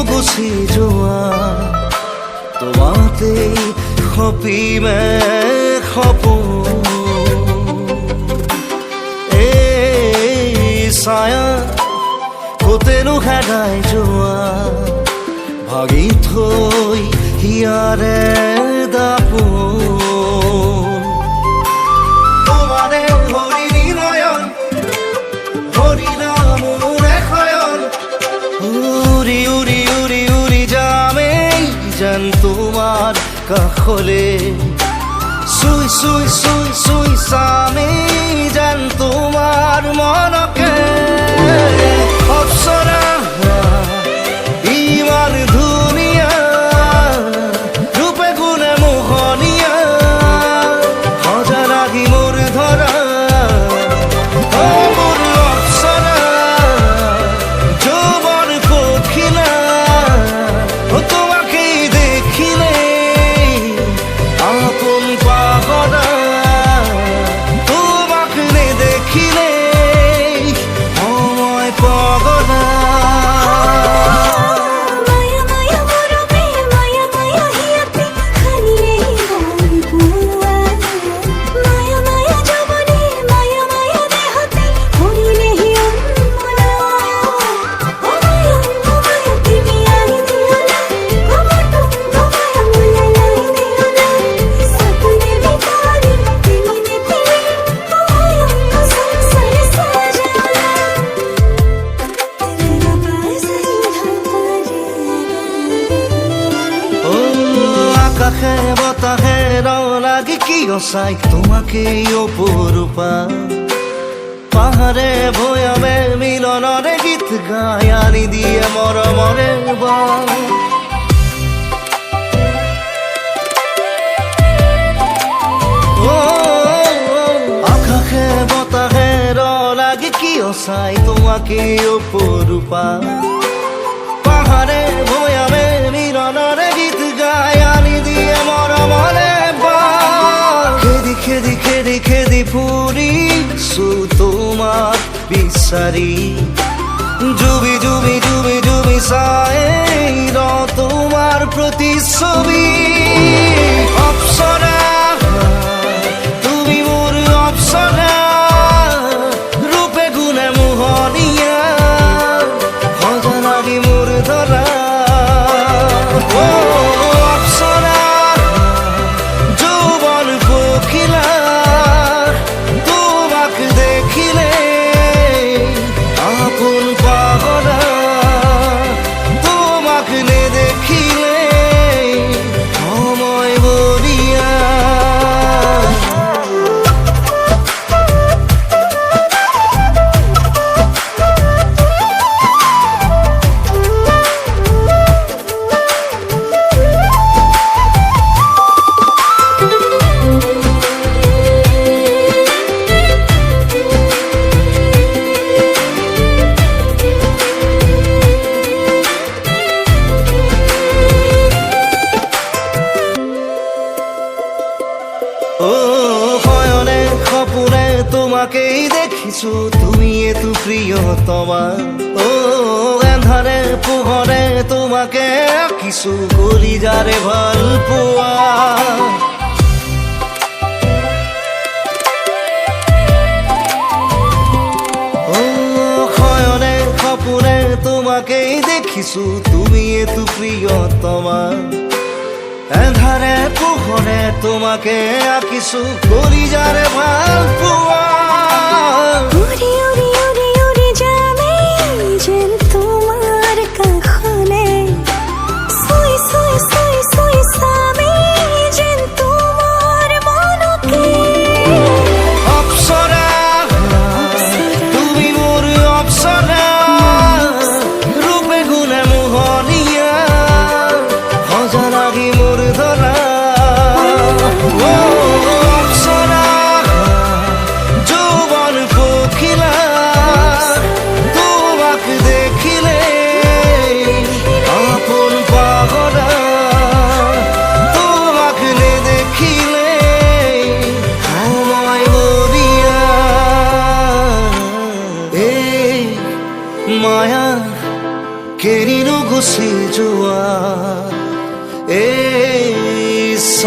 গুছি যোৱা তোমাতেই সপিমে সপোন এই ছায়া কতেনো হেৰাই যোৱা ভাগি থৈ হিয়াৰে দাপোন তোমাৰে হৰিণী নয়ন হৰিণা মোৰে শয়ন উৰি উৰি উৰি উৰি যামেই যেন তোমাৰ কাষলে চুই চুই চুই চুই চামেই যেন তোমাৰ মনকে অপ্সৰা ইমান ধুনীয়া ৰূপে গুণে মোহনীয়া সজা লাগি মোৰ ধৰা মোৰ অপ্সৰা যৌৱন পখিলা তোমাকেই দেখিলে আপোন পাগলা তোমাক নেদেখিলে সময় পাগলা আকাশে বতাহে লাগি কিয় চাই তোমাকেই অপৰূপা পাহাৰে ভৈয়ামে মিলনৰে গীত গাই আনি দিয়ে মৰমৰে আকাশে বতাহে লাগি কিয় চাই তোমাকেই অপৰূপা পাহাৰে ভৈয়ামে মিলনৰে গীত গাই আনি দিয়ে মৰমৰে খেদি খেদি খেদি খেদি ফুৰিছো তোমাক বিচাৰি জুবি জুবি জুবি জুবি চাই তোমাৰ প্ৰতিচ্ছবি অপ্সৰা তুমি মোৰ অপ্সৰা ৰূপে গুণে মোহনীয়া সজা লাগি মোৰ ধৰা অপ্সৰা যৌৱন পখিলা তোমাক দেখিলে আপোন পাগলা তোমাক নেদেখিলে সময় বলিয়া শয়নে সপোনে তোমাকেই দেখিছো তুমিয়েতো প্ৰিয়তমা এন্ধাৰে পোহৰে তোমাকে আঁকিছো কলিজাৰে ভাল পোৱা শয়নে সপোনে তোমাকেই দেখিছো তুমিয়েতো প্ৰিয়তমা এন্ধাৰে পোহৰে তোমাকে আঁকিছো কলিজাৰে ভাল পোৱা উৰি উৰি উৰি উৰি যামেই যেন তোমাৰ কাষলে চুই চুই চুই চুই চামেই যেন তোমাৰ মনকে অপ্সৰা তুমি মোৰ অপ্সৰা ৰূপে গুণে মোহনীয়া সজা লাগি মোৰ ধৰা অপ্সৰা যৌৱন পখিলা তোমাক দেখিলে আপোন পাগলা তোমাক নেদেখিলে সময় বলিয়া এই মায়া কেৰিনো গুচি